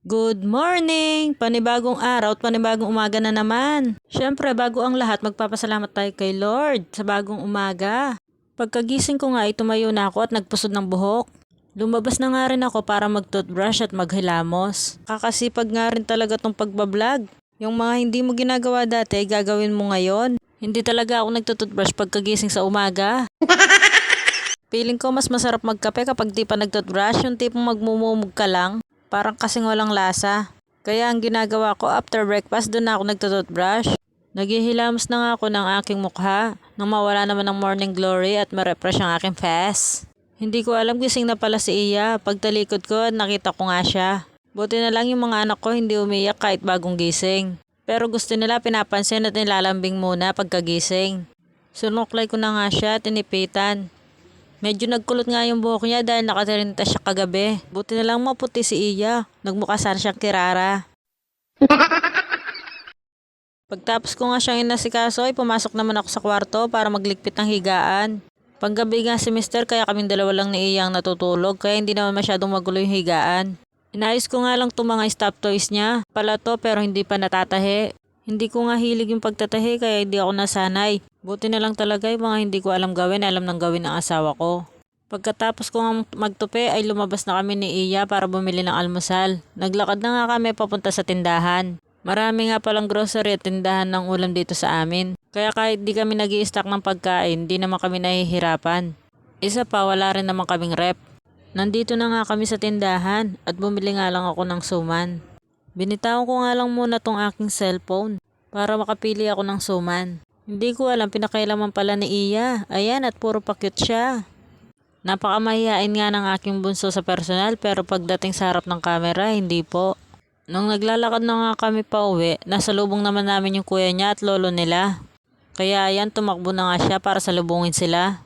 Good morning! Panibagong araw at panibagong umaga na naman. Siyempre, bago ang lahat, magpapasalamat tayo kay Lord sa bagong umaga. Pagkagising ko nga ay tumayo na ako at nagpusod ng buhok. Lumabas na nga rin ako para mag-toothbrush at maghilamos. Kakasipag nga rin talaga tong pagbablog. Yung mga hindi mo ginagawa dati ay gagawin mo ngayon. Hindi talaga ako nagtutoothbrush pagkagising sa umaga. Feeling ko mas masarap magkape kapag di pa nagtoothbrush, yung tipong magmumumog ka lang. Parang kasing walang lasa. Kaya ang ginagawa ko after breakfast, doon na ako nagtutoothbrush. Naghihilamos na nga ako ng aking mukha nang mawala naman ng morning glory at ma-refresh ang aking face. Hindi ko alam gising na pala si Iya. Pagtalikod ko, nakita ko nga siya. Buti na lang yung mga anak ko hindi umiyak kahit bagong gising. Pero gusto nila pinapansin at nilalambing muna pagkagising. Sunuklay ko na nga siya at inipitan. Medyo nagkulot nga yung buhok niya dahil nakatirinta siya kagabi. Buti na lang maputi si Iya. Nagmukha sana siyang kirara. Pagtapos ko nga siyang inasikaso ay pumasok naman ako sa kwarto para magligpit ng higaan. Panggabi nga si Mister kaya kaming dalawa lang ni Iya ang natutulog kaya hindi naman masyadong magulo yung higaan. Inayos ko nga lang itong mga stop toys niya. Pala to pero hindi pa natatahi. Hindi ko nga hilig yung pagtatahi kaya hindi ako nasanay. Buti na lang talaga yung mga hindi ko alam gawin, alam nang gawin ng asawa ko. Pagkatapos ko nga magtupi ay lumabas na kami ni Iya para bumili ng almusal. Naglakad na nga kami papunta sa tindahan. Marami nga palang grocery at tindahan ng ulam dito sa amin. Kaya kahit di kami nag-i-stock ng pagkain, di naman kami nahihirapan. Isa pa, wala rin naman kaming rep. Nandito na nga kami sa tindahan at bumili nga lang ako ng suman. Binitawan ko nga lang muna tong aking cellphone para makapili ako ng suman. Hindi ko alam pinakailaman pala ni Iya. Ayan at puro pa-cute siya. Napakamahihain nga ng aking bunso sa personal pero pagdating sa harap ng camera, hindi po. Nung naglalakad na nga kami pa uwi, nasa lubong naman namin yung kuya niya at lolo nila. Kaya ayan, tumakbo na nga siya para salubungin sila.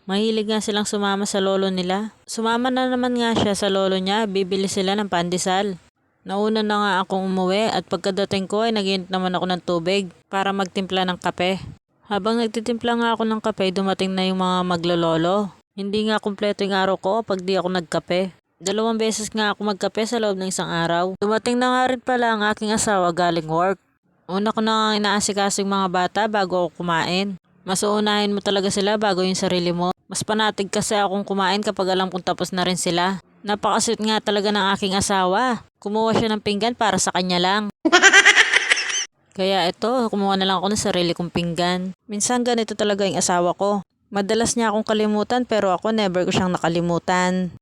Mahilig nga silang sumama sa lolo nila. Sumama na naman nga siya sa lolo niya, bibili sila ng pandesal. Nauna na nga akong umuwi at pagkadating ko ay naginit naman ako ng tubig para magtimpla ng kape. Habang nagtitimpla nga ako ng kape, dumating na yung mga maglololo. Hindi nga kumpleto yung araw ko pag di ako nagkape. 2 beses nga ako magkape sa loob ng isang araw. Dumating na nga rin pala ang aking asawa galing work. Una ko na nga inaasikaso yung mga bata bago ako kumain. Mas uunahin mo talaga sila bago yung sarili mo. Mas panatig kasi akong kumain kapag alam kong tapos na rin sila. Napakasweet nga talaga ng aking asawa. Kumuha siya ng pinggan para sa kanya lang. Kaya ito, kumuha na lang ako ng sarili kong pinggan. Minsan ganito talaga yung asawa ko. Madalas niya akong kalimutan pero ako never ko siyang nakalimutan.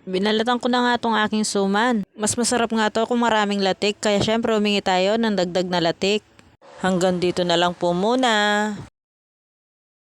Binalatan ko na nga tong aking suman. Mas masarap nga to kung maraming latik kaya syempre humingi tayo ng dagdag na latik. Hanggang dito na lang po muna.